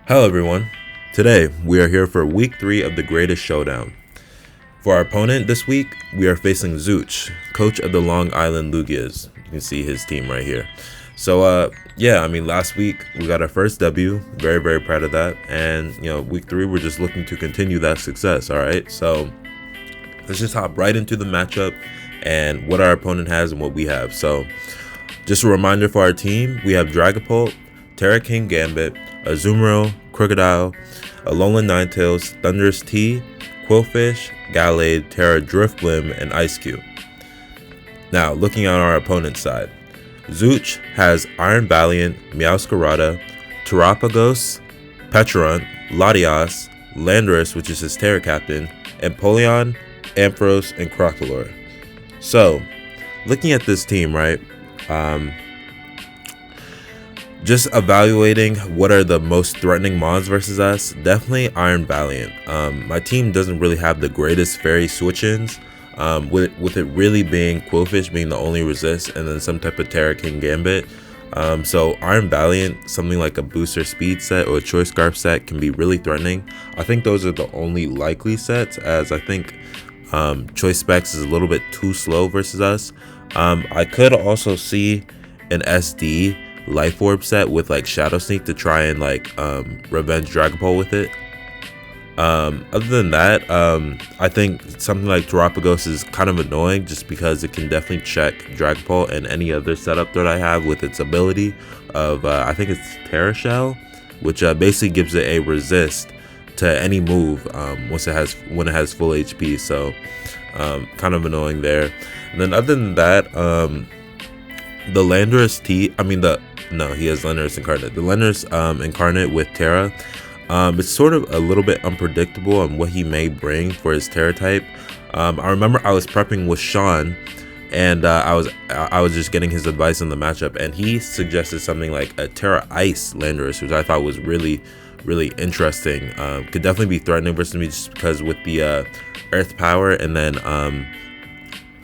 Hello everyone. Today we are here for week 3 of the Greatest Showdown. For our opponent this week, we are facing Zuch, coach of the Long Island Lugias. You can see his team right here. So last week we got our first W. Very proud of that. And week 3 we're just looking to continue that success. All right. So let's just hop right into the matchup and what our opponent has and what we have. So just a reminder for our team, we have Dragapult, Terra King Gambit, Azumarill, Crocodile, Alolan Ninetales, Thundurus T, Quillfish, Gallade, Terra Driftblim, and Ice Cube. Now, looking at our opponent's side, Zuch has Iron Valiant, Meowscarada, Terapagos, Petrunt, Latias, Landorus, which is his Terra Captain, Empoleon, Ampharos, and Crocalor. So, looking at this team, right, just evaluating what are the most threatening mons versus us, definitely Iron Valiant. My team doesn't really have the greatest fairy switch-ins, with it really being Quillfish being the only resist and then some type of Terra King Gambit. So Iron Valiant, something like a booster speed set or a choice scarf set can be really threatening. I think those are the only likely sets, as I think choice specs is a little bit too slow versus us. I could also see an SD Life Orb set with like Shadow Sneak to try and like revenge Dragapult with it. Other than that, I think something like Terapagos is kind of annoying just because it can definitely check Dragapult and any other setup that I have with its ability of I think it's Terra Shell, which basically gives it a resist to any move when it has full HP. So kind of annoying there. And then other than that, the Landorus he has Landorus Incarnate. The Landorus Incarnate with Terra, it's sort of a little bit unpredictable on what he may bring for his Terra type. I remember I was prepping with Sean, and I was just getting his advice on the matchup, and he suggested something like a Terra Ice Landorus, which I thought was really interesting. Could definitely be threatening versus me just because with the Earth power and then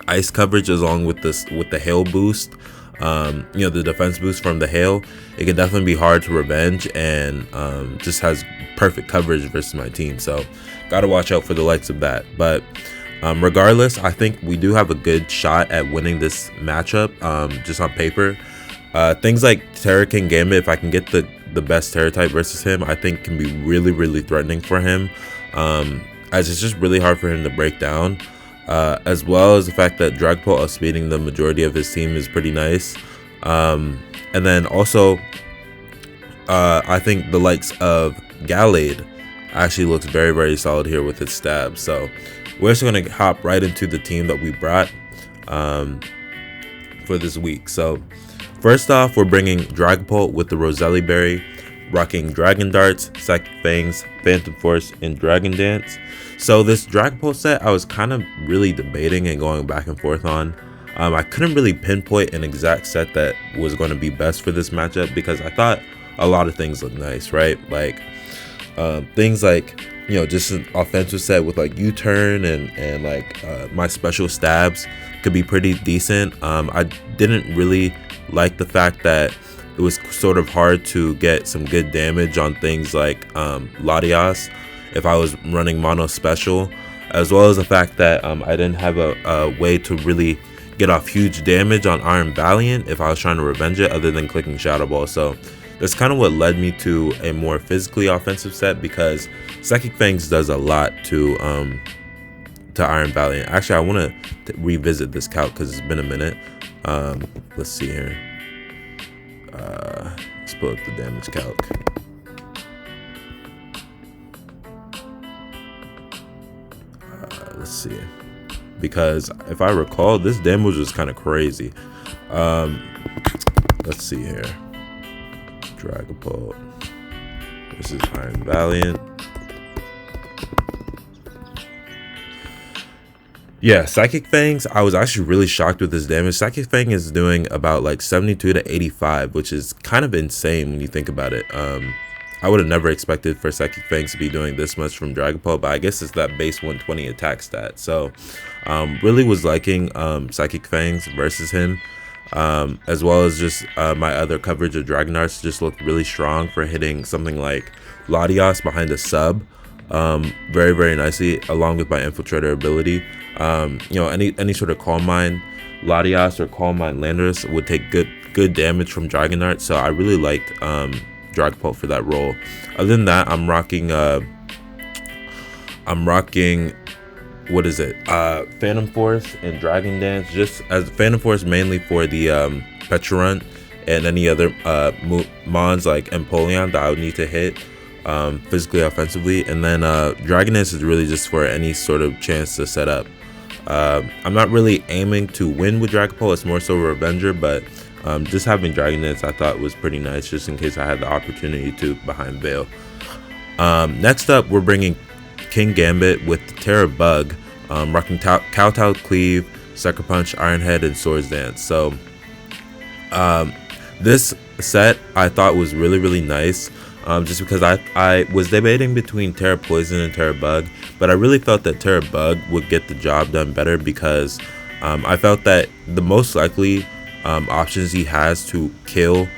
ice coverage along with the hail boost. The defense boost from the hail, it can definitely be hard to revenge, and just has perfect coverage versus my team. So gotta watch out for the likes of that. But regardless, I think we do have a good shot at winning this matchup, just on paper. Things like Terra King Gambit, if I can get the best Terra type versus him, I think can be really threatening for him, as it's just really hard for him to break down. As well as the fact that Dragapult outspeeding the majority of his team is pretty nice. And then also, I think the likes of Gallade actually looks very solid here with its stab. So we're just going to hop right into the team that we brought for this week. So first off, we're bringing Dragapult with the Roselli Berry, rocking Dragon Darts, Psychic Fangs, Phantom Force, and Dragon Dance. So this Dragapult set I was kind of really debating and going back and forth on. I couldn't really pinpoint an exact set that was going to be best for this matchup because I thought a lot of things looked nice, right? Like things like just an offensive set with like U-turn and like my special stabs could be pretty decent. I didn't really like the fact that it was sort of hard to get some good damage on things like Latias if I was running mono special, as well as the fact that I didn't have a way to really get off huge damage on Iron Valiant if I was trying to revenge it other than clicking Shadow Ball. So that's kind of what led me to a more physically offensive set, because Psychic Fangs does a lot to Iron Valiant. Actually, I want to revisit this calc because it's been a minute. Let's see here. Let's pull up the damage calc. Let's see, because if I recall, this damage was kind of crazy. Let's see here. Dragapult versus Iron Valiant. Yeah, Psychic Fangs, I was actually really shocked with this damage. Psychic Fang is doing about like 72 to 85, which is kind of insane when you think about it. I would have never expected for Psychic Fangs to be doing this much from Dragapult, but I guess it's that base 120 attack stat. So really was liking Psychic Fangs versus him. as well as just my other coverage of Dragonarts just looked really strong for hitting something like Latios behind a sub very, very nicely, along with my Infiltrator ability. Any sort of Calm Mind Latias or Calm Mind Landorus would take good damage from Dragonart, so I really liked Dragapult for that role. Other than that, I'm rocking what is it? Phantom Force and Dragon Dance, just as Phantom Force mainly for the Pecharunt and any other mons like Empoleon that I would need to hit physically, offensively, and then Dragon Dance is really just for any sort of chance to set up. I'm not really aiming to win with Dragapult, it's more so a Revenger, but just having Dragon Dance I thought was pretty nice, just in case I had the opportunity to behind Veil. Next up, we're bringing King Gambit with the Terra Bug, rocking Kowtow Cleave, Sucker Punch, Iron Head, and Swords Dance. So this set I thought was really, really nice, just because I was debating between Terra Poison and Terra Bug, but I really felt that Terra Bug would get the job done better, because I felt that the most likely options he has to kill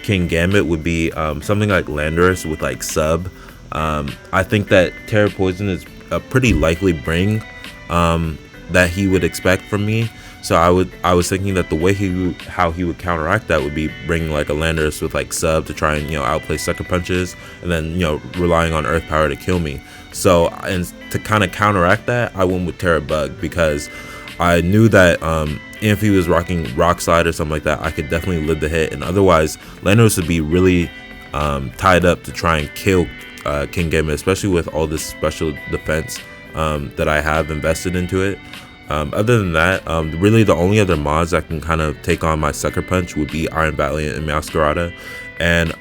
King Gambit would be something like Landorus with like sub. I think that Terra Poison is a pretty likely bring that he would expect from me. So I was thinking that the way how he would counteract that would be bringing like a Landorus with like sub to try and outplay Sucker Punches, and then relying on Earth Power to kill me. So, and to kind of counteract that, I went with Terra Bug, because I knew that if he was rocking Rock Slide or something like that, I could definitely live the hit, and otherwise Landorus would be really tied up to try and kill King Gambit, especially with all this special defense that I have invested into it. Other than that, really the only other mods that can kind of take on my Sucker Punch would be Iron Valiant and Meowscarada, and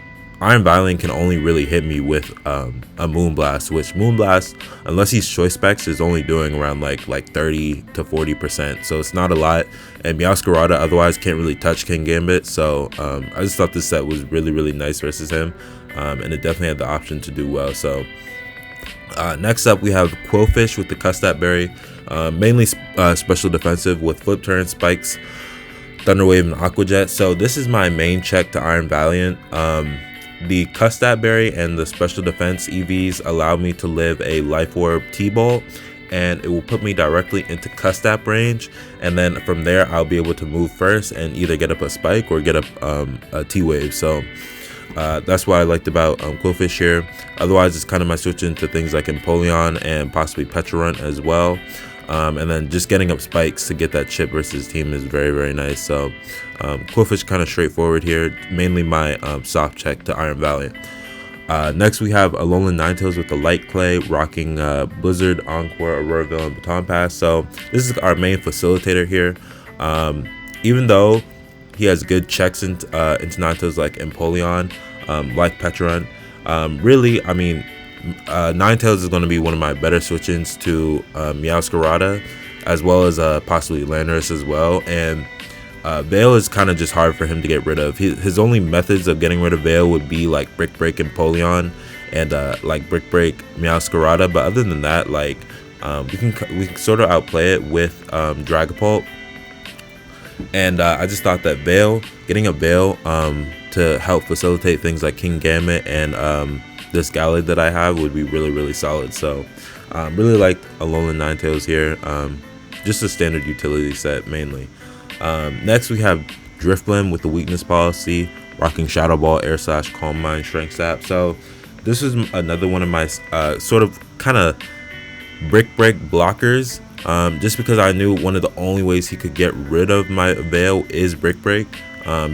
Iron Valiant can only really hit me with a Moonblast, which Moonblast, unless he's choice specs, is only doing around like 30 to 40%, so it's not a lot, and Meowscarada otherwise can't really touch King Gambit. So I just thought this set was really, really nice versus him, and it definitely had the option to do well. So next up, we have Quillfish with the Custap Berry, mainly special defensive with Flip Turn, Spikes, Thunder Wave, and Aqua Jet. So this is my main check to Iron Valiant. The Custap Berry and the special defense EVs allow me to live a Life Orb T-Ball, and it will put me directly into Custap range, and then from there I'll be able to move first and either get up a Spike or get up a T-Wave. So that's what I liked about Quillfish here. Otherwise, it's kind of my switch into things like Empoleon and possibly Pecharunt as well. And then just getting up Spikes to get that chip versus team is very, very nice. So Quillfish kind of straightforward here, mainly my soft check to Iron Valiant. Next, we have Alolan Ninetales with the Light Clay, rocking Blizzard, Encore, Auroraville, and Baton Pass. So this is our main facilitator here. Even though he has good checks into Ninetales like Empoleon, like Pecharunt, really, I mean, Ninetales is going to be one of my better switch-ins to Meowscarada, as well as possibly Landorus as well. And Veil is kind of just hard for him to get rid of. His only methods of getting rid of Veil would be like Brick Break Empoleon and like Brick Break Meowscarada. But other than that, like we can sort of outplay it with Dragapult. And I just thought that getting a Veil to help facilitate things like King Gambit and this Gallade that I have would be really, really solid. So really liked Alolan Ninetales here. Just a standard utility set mainly. Next, we have Drifblim with the Weakness Policy, rocking Shadow Ball, Air Slash, Calm Mind, Strength Sap. So this is another one of my sort of kind of Brick Break blockers, just because I knew one of the only ways he could get rid of my Veil is Brick Break,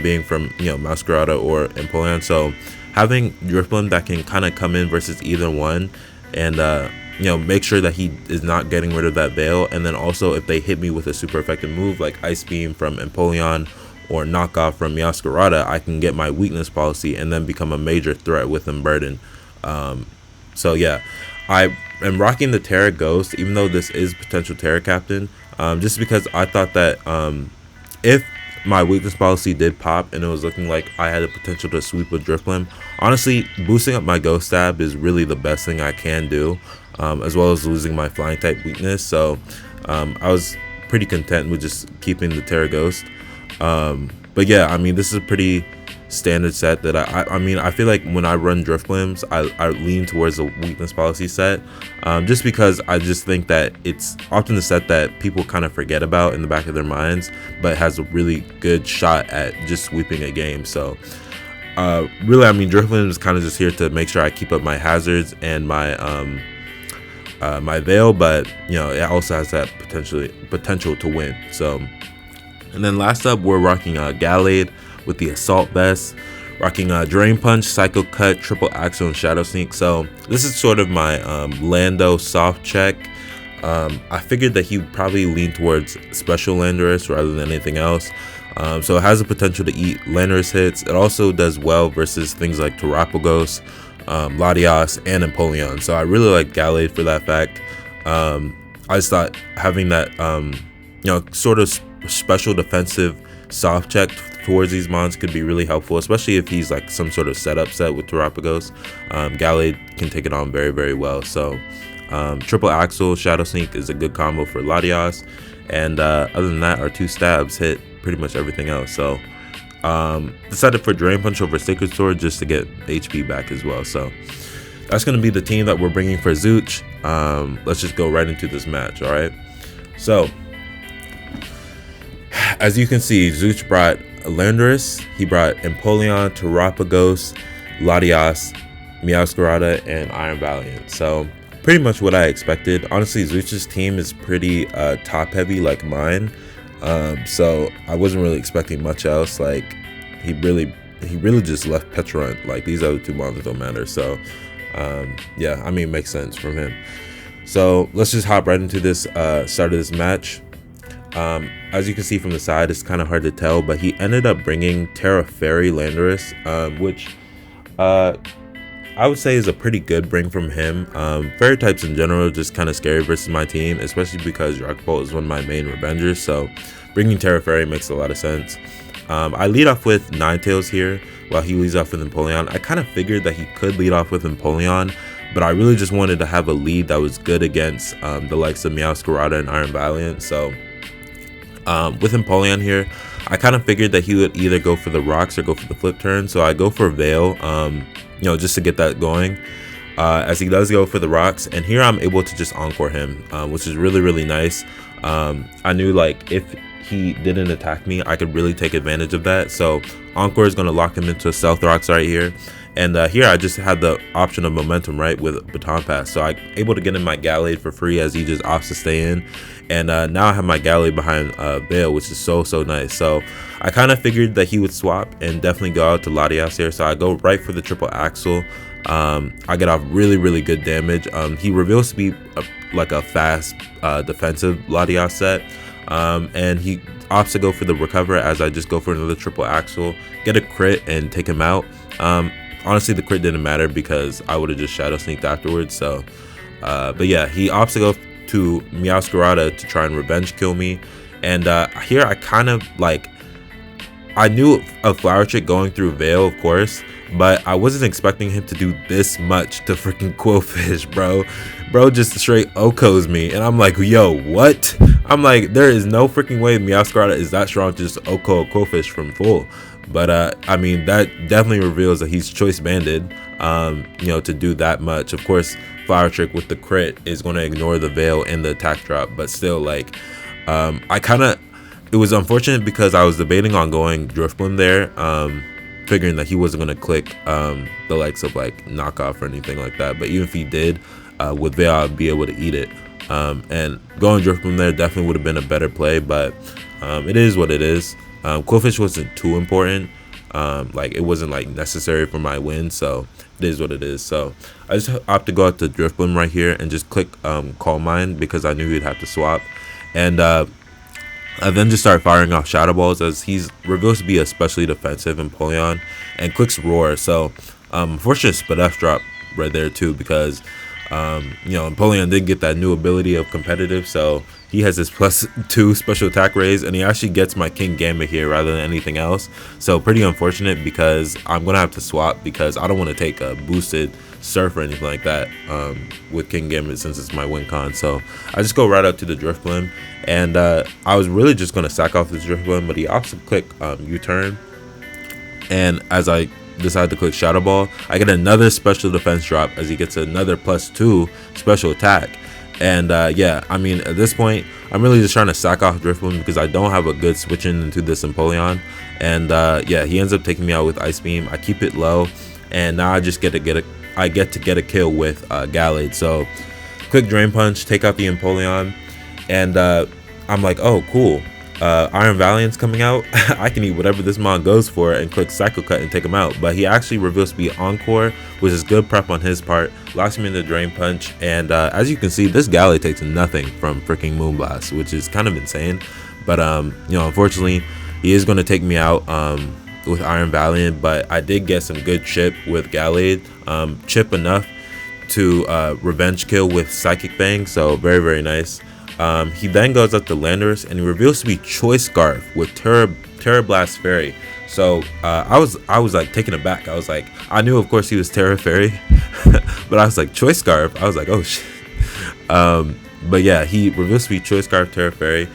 being from Meowscarada or Empoleon. So having Drifblim that can kind of come in versus either one and make sure that he is not getting rid of that Veil, and then also if they hit me with a super effective move like Ice Beam from Empoleon or Knockoff from Meowscarada, I can get my Weakness Policy and then become a major threat with Burden. So yeah, I am rocking the Terra Ghost, even though this is potential Terra Captain, just because I thought that if my Weakness Policy did pop and it was looking like I had the potential to sweep with Drifblim, honestly, boosting up my Ghost Stab is really the best thing I can do, as well as losing my Flying type weakness. So I was pretty content with just keeping the Terra Ghost. But yeah, I mean, this is a pretty standard set that I mean, I feel like when I run drift limbs, I lean towards a weakness policy set, just because I just think that it's often the set that people kind of forget about in the back of their minds, but has a really good shot at just sweeping a game. So really, I mean, drift limbs is kind of just here to make sure I keep up my hazards and my my veil, but you know, it also has that potential to win. So, and then last up, we're rocking Gallade with the assault vest, rocking drain punch, cycle cut, triple axle, and shadow sneak. So this is sort of my Lando soft check. I figured that he would probably lean towards special Landorus rather than anything else. So it has the potential to eat Landorus hits. It also does well versus things like Terapagos, Latias, and Empoleon. So I really like Gallade for that fact. I just thought having that you know, sort of special defensive soft check towards these mons could be really helpful, especially if he's like some sort of setup set with Terapagos. Gallade can take it on very, very well. So triple axle, shadow sneak is a good combo for Latias, and other than that, our 2 stabs hit pretty much everything else. So decided for drain punch over sacred sword just to get HP back as well. So that's going to be the team that we're bringing for Zooch. Let's just go right into this match. All right, so as you can see, Zooch brought Landorus, he brought Empoleon, Terapagos, Latias, Meowscarada, and Iron Valiant. So pretty much what I expected. Honestly, Zooch's team is pretty top heavy like mine. So I wasn't really expecting much else. Like he really just left Petrunt. Like these other 2 monsters don't matter. So yeah, I mean, it makes sense from him. So let's just hop right into this start of this match. As you can see from the side, it's kind of hard to tell, but he ended up bringing Terra Fairy Landorus, which I would say is a pretty good bring from him. Fairy types in general just kind of scary versus my team, especially because Dragapult is one of my main Revengers, so bringing Terra Fairy makes a lot of sense. I lead off with Ninetales here, while he leads off with Empoleon. I kind of figured that he could lead off with Empoleon, but I really just wanted to have a lead that was good against the likes of Meowscarada and Iron Valiant. So with Empoleon here, I kind of figured that he would either go for the rocks or go for the flip turn. So I go for Veil, you know, just to get that going, as he does go for the rocks. And here I'm able to just encore him, which is really, really nice. I knew like if he didn't attack me, I could really take advantage of that. So encore is going to lock him into a stealth rocks right here. And here I just had the option of momentum, right, with Baton Pass. So I'm able to get in my Gallade for free as he just opts to stay in. And now I have my Gallade behind Veil, which is so nice. So I kind of figured that he would swap and definitely go out to Latias here. So I go right for the triple axle. I get off really good damage. He reveals to be like a fast defensive Latias set. And he opts to go for the recover as I just go for another triple axle, get a crit, and take him out. Honestly, the crit didn't matter because I would have just shadow sneaked afterwards. So but yeah, he opts to go to Meowscarada to try and revenge kill me. And here I kind of like, I knew a Flower Trick going through Veil, of course, but I wasn't expecting him to do this much to freaking Quillfish, bro. Bro just straight Okos me, and I'm like, yo, what? I'm like, there is no freaking way Meowscarada is that strong to just Oko Quillfish from full. But I mean, that definitely reveals that he's choice banded, you know, to do that much. Of course, Flower Trick with the crit is going to ignore the Veil and the attack drop, but still, like, it was unfortunate because I was debating on going Driftbloom there, figuring that he wasn't going to click the likes of like knockoff or anything like that. But even if he did, with Veil, I'd be able to eat it. And going Driftbloom there definitely would have been a better play, but it is what it is. Quillfish wasn't too important, like it wasn't like necessary for my win, so it is what it is. So I just opted to go out to Driftbloom right here and just click Calm Mind because I knew he'd have to swap. And I then just start firing off Shadow Balls as he's reveals to be especially defensive Empoleon, and clicks Roar. So unfortunate Spit F drop right there too, because you know, Empoleon did get that new ability of competitive, so he has his +2 special attack raise, and he actually gets my King Gambit here rather than anything else. So pretty unfortunate because I'm gonna have to swap because I don't want to take a boosted surf or anything like that with King Gambit, since it's my win con. So I just go right up to the drift blim, and I was really just going to sack off the drift blim, but he opts to click U-turn, and as I decide to click Shadow Ball, I get another special defense drop as he gets another +2 special attack. And yeah, I mean, at this point, I'm really just trying to sack off Drift Blim because I don't have a good switch in into this Empoleon. And yeah, he ends up taking me out with Ice Beam. I keep it low, and now I just get to get a kill with Gallade. So quick Drain Punch, take out the Empoleon, and I'm like, oh cool, Iron Valiant's coming out. I can eat whatever this mon goes for and click Psycho Cut and take him out. But he actually reveals to be Encore, which is good prep on his part. Locks me into Drain Punch, and as you can see, this Gallade takes nothing from freaking Moonblast, which is kind of insane. But you know, unfortunately, he is going to take me out with Iron Valiant. But I did get some good chip with Gallade, chip enough to revenge kill with Psychic Fang, so very, very nice. He then goes up to Landorus, and he reveals to be Choice Scarf with Terra Blast Fairy. So I was like taken aback. I was like, I knew of course he was Terra Fairy, but I was like, Choice Scarf. I was like, oh shit. But yeah, he reveals to be Choice Scarf Terra Fairy.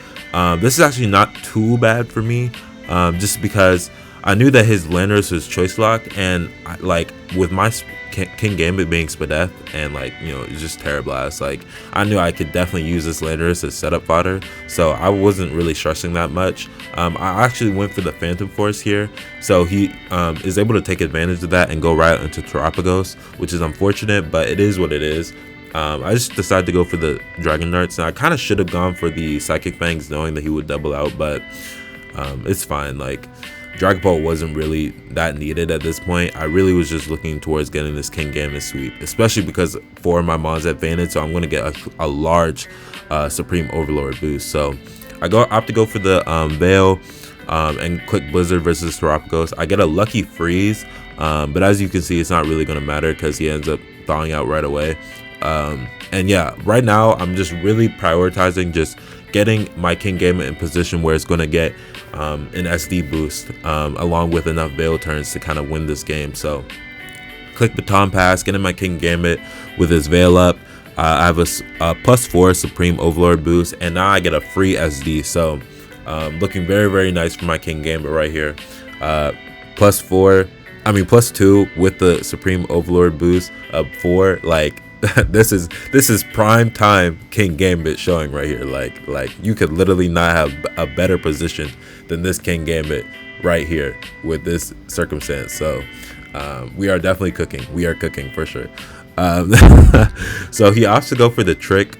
This is actually not too bad for me, just because I knew that his Landorus was Choice Locked, and like with my King Gambit being Spadef and like, you know, it's just Terra Blast, like I knew I could definitely use this Landorus as setup fodder, so I wasn't really stressing that much. I actually went for the Phantom Force here, so he is able to take advantage of that and go right into Terapagos, which is unfortunate, but it is what it is. I just decided to go for the Dragon Darts, and I kind of should have gone for the Psychic Fangs knowing that he would double out, but it's fine. Like, Dragon Ball wasn't really that needed at this point. I really was just looking towards getting this King Gambit sweep, especially because 4 of my mons advantage, so I'm going to get a large Supreme Overlord boost. So I opt to go for the Veil and click Blizzard versus Terapagos. I get a lucky freeze, but as you can see, it's not really going to matter because he ends up thawing out right away. And yeah, right now I'm just really prioritizing just getting my King Gambit in position where it's going to get an SD boost, along with enough Veil turns to kind of win this game. So click Baton Pass, getting my King Gambit with his Veil up. I have a +4 Supreme Overlord boost, and now I get a free SD. So looking very, very nice for my King Gambit right here. +2 with the Supreme Overlord boost of 4. Like, this is prime time King Gambit showing right here. Like you could literally not have a better position than this King Gambit right here with this circumstance. So we are definitely cooking. We are cooking for sure. So he opts to go for the trick.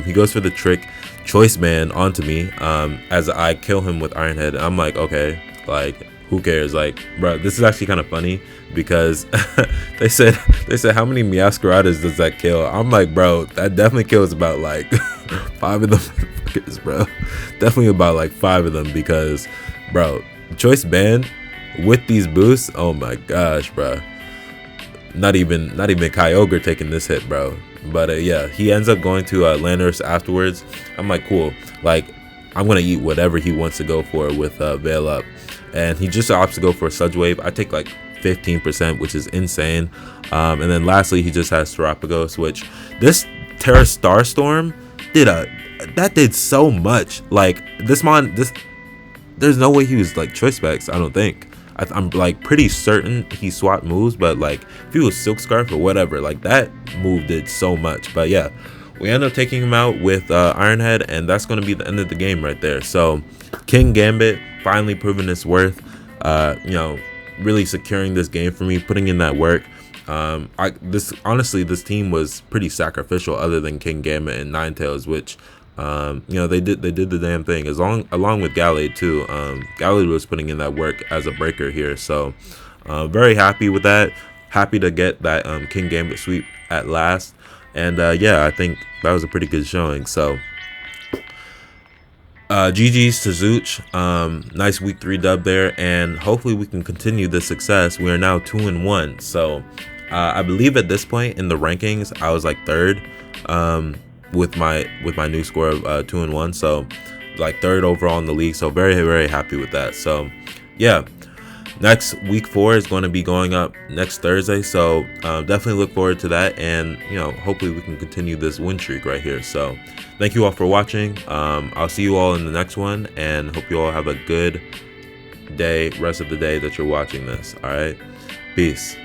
He goes for the trick Choice Man onto me as I kill him with Iron Head. I'm like, okay, like, who cares? Like, bro, this is actually kind of funny because they said how many Meowscaradas does that kill? I'm like, bro, that definitely kills about like 5 of them motherfuckers, bro. Definitely about like 5 of them, because bro, Choice Band with these boosts, oh my gosh, bro. Not even Kyogre taking this hit, bro. But yeah, he ends up going to Landorus afterwards. I'm like, cool, like I'm gonna eat whatever he wants to go for with Veil up. And he just opts to go for a Sludge Wave. I take like 15%, which is insane. And then lastly, he just has Terapagos, which this Terra Starstorm did so much. Like, this mon, there's no way he was like choice specs, I don't think. I'm like pretty certain he swapped moves, but like if he was Silk Scarf or whatever, like that move did so much. But yeah, we end up taking him out with Iron Head, and that's going to be the end of the game right there. So King Gambit finally proving its worth, you know, really securing this game for me, putting in that work. Honestly, this team was pretty sacrificial, other than King Gambit and Ninetales, which you know, they did the damn thing, along with Gallade too. Gallade was putting in that work as a breaker here, so very happy with that. Happy to get that King Gambit sweep at last. And yeah, I think that was a pretty good showing. So GG's to Zooch. Nice week 3 dub there, and hopefully we can continue this success. We are now 2-1. So I believe at this point in the rankings I was like 3rd with my new score of 2-1. So like 3rd overall in the league. So very, very happy with that. So yeah, Next week 4 is going to be going up next Thursday, so definitely look forward to that, and hopefully we can continue this win streak right here. So thank you all for watching. I'll see you all in the next one, and hope you all have a good day, rest of the day that you're watching this. All right, peace.